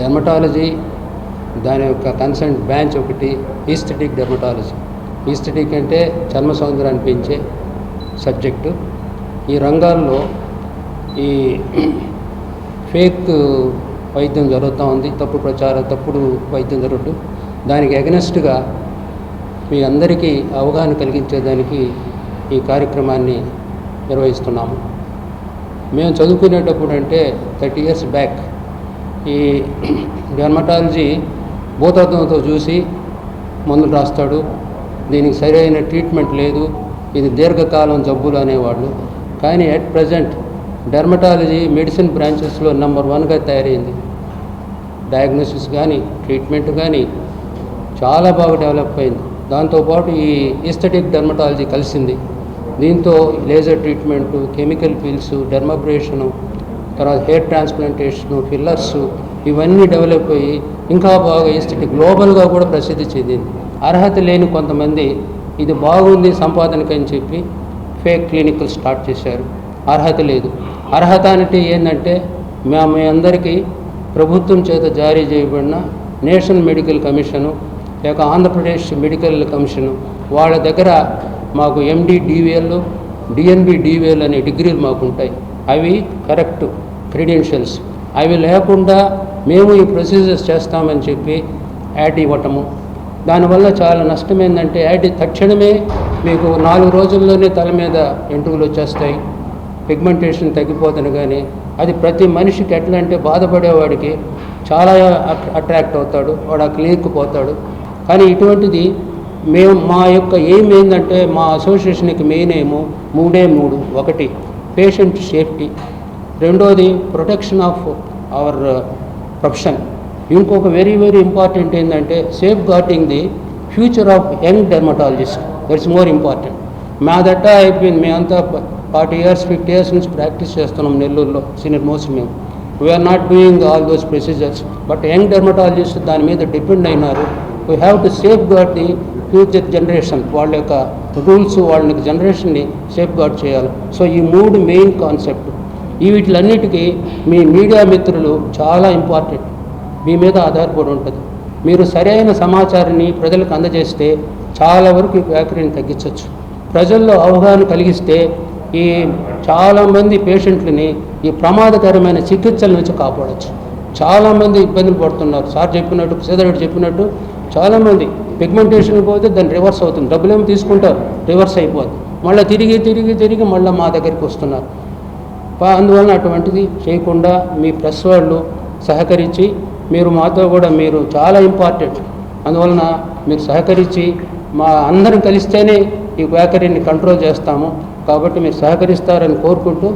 Dermatology దాని యొక్క concern branch ఒకటి ఈస్థెటిక్ డెర్మటాలజీ. ఈస్థెటిక్ అంటే చర్మ సౌందర్యాన్ని పెంచే సబ్జెక్టు. ఈ రంగాల్లో ఈ ఫేక్ వైద్యం జరుగుతూ ఉంది, తప్పుడు వైద్యం జరుగుతూ, దానికి ఎగనెస్ట్గా మీ అందరికీ అవగాహన కలిగించేదానికి ఈ కార్యక్రమాన్ని నిర్వహిస్తున్నాము. మేము చదువుకునేటప్పుడు అంటే 30 years బ్యాక్ ఈ డెర్మటాలజీ భూతత్వంతో చూసి మందులు రాస్తాడు, దీనికి సరైన ట్రీట్మెంట్ లేదు, ఇది దీర్ఘకాలం జబ్బులు అనేవాళ్ళు. కానీ అట్ ప్రజెంట్ డెర్మటాలజీ మెడిసిన్ బ్రాంచెస్లో నెంబర్ 1గా తయారైంది. డయాగ్నోసిస్ కానీ ట్రీట్మెంట్ కానీ చాలా బాగా డెవలప్ అయింది. దాంతోపాటు ఈ ఈస్థెటిక్ డెర్మటాలజీ కలిసింది. దీంతో లేజర్ ట్రీట్మెంటు, కెమికల్ పీల్స్, డెర్మబ్రేషను, తర్వాత హెయిర్ ట్రాన్స్ప్లాంటేషను, ఫిల్లర్స్ ఇవన్నీ డెవలప్ అయ్యి ఇంకా బాగా ఈస్థెటిక్ గ్లోబల్గా కూడా ప్రసిద్ధి చెందింది. అర్హత లేని కొంతమంది ఇది బాగుంది సంపాదనకి అని చెప్పి ఫేక్ క్లినిక్లు స్టార్ట్ చేశారు. అర్హత లేదు. అర్హత అంటే ఏంటంటే మీ అందరికీ ప్రభుత్వం చేత జారీ చేయబడిన నేషనల్ మెడికల్ కమిషను లేక ఆంధ్రప్రదేశ్ మెడికల్ కమిషను వాళ్ళ దగ్గర మాకు ఎండి డివిఎల్, డిఎన్బి డివిఎల్ అనే డిగ్రీలు మాకు ఉంటాయి. అవి కరెక్ట్ క్రెడెన్షియల్స్. అవి లేకుండా మేము ఈ ప్రొసీజర్స్ చేస్తామని చెప్పి యాడ్ ఇవ్వటము. దానివల్ల చాలా నష్టం ఏంటంటే యాడ్ తక్షణమే మీకు 4 రోజుల్లోనే తల మీద ఎంట్రుకలు వచ్చేస్తాయి, పిగ్మెంటేషన్ తగ్గిపోతుంది. కానీ అది ప్రతి మనిషికి ఎట్లా అంటే బాధపడేవాడికి చాలా అట్రాక్ట్ అవుతాడు, వాడు ఆ క్లినిక్కి పోతాడు. కానీ ఇటువంటిది మా యొక్క ఎయిమ్ ఏంటంటే మా అసోసియేషన్కి మెయిన్ ఎయిమ్ 3 ఒకటి పేషెంట్ సేఫ్టీ, రెండోది ప్రొటెక్షన్ ఆఫ్ అవర్ ప్రొఫెషన్, ఇంకొక వెరీ ఇంపార్టెంట్ ఏంటంటే safe guarding the future of young dermatologist. That's more important. మా దట్టా అయిపోయింది. మేమంతా 40 years 50 years నుంచి ప్రాక్టీస్ చేస్తున్నాం నెల్లూరులో సీనియర్ మోస్ట్. మేము we are not doing all those procedures. But young dermatologist దాని మీద డిపెండ్ అయినారు. We have to safeguard the future generation. వాళ్ళ యొక్క రూల్స్ వాళ్ళ జనరేషన్ని సేఫ్ గార్డ్ చేయాలి. సో ఈ 3 మెయిన్ కాన్సెప్ట్. వీటిలన్నిటికీ మీ మీడియా మిత్రులు చాలా ఇంపార్టెంట్. మీ మీద ఆధారపడి ఉంటుంది. మీరు సరైన సమాచారాన్ని ప్రజలకు అందజేస్తే చాలా వరకు ఈ వ్యాఖ్యని తగ్గించవచ్చు. ప్రజల్లో అవగాహన కలిగిస్తే ఈ చాలామంది పేషెంట్లని ఈ ప్రమాదకరమైన చికిత్సల నుంచి కాపాడవచ్చు. చాలామంది ఇబ్బందులు పడుతున్నారు. సార్ చెప్పినట్టు, సీతారెడ్డి చెప్పినట్టు చాలామంది పిగ్మెంటేషన్ పోతే దాన్ని రివర్స్ అవుతుంది. డబ్బులేమో తీసుకుంటారు, రివర్స్ అయిపోతుంది. మళ్ళీ తిరిగి మళ్ళీ మా దగ్గరికి వస్తున్నారు. అందువలన అటువంటిది చేయకుండా మీ ప్రెస్ వాళ్ళు సహకరించి మీరు మాతో కూడా మీరు చాలా ఇంపార్టెంట్. అందువలన మీరు సహకరించి మా అందరం కలిస్తేనే ఈ వ్యాఖ్యని కంట్రోల్ చేస్తాము. కాబట్టి మీరు సహకరిస్తారని కోరుకుంటూ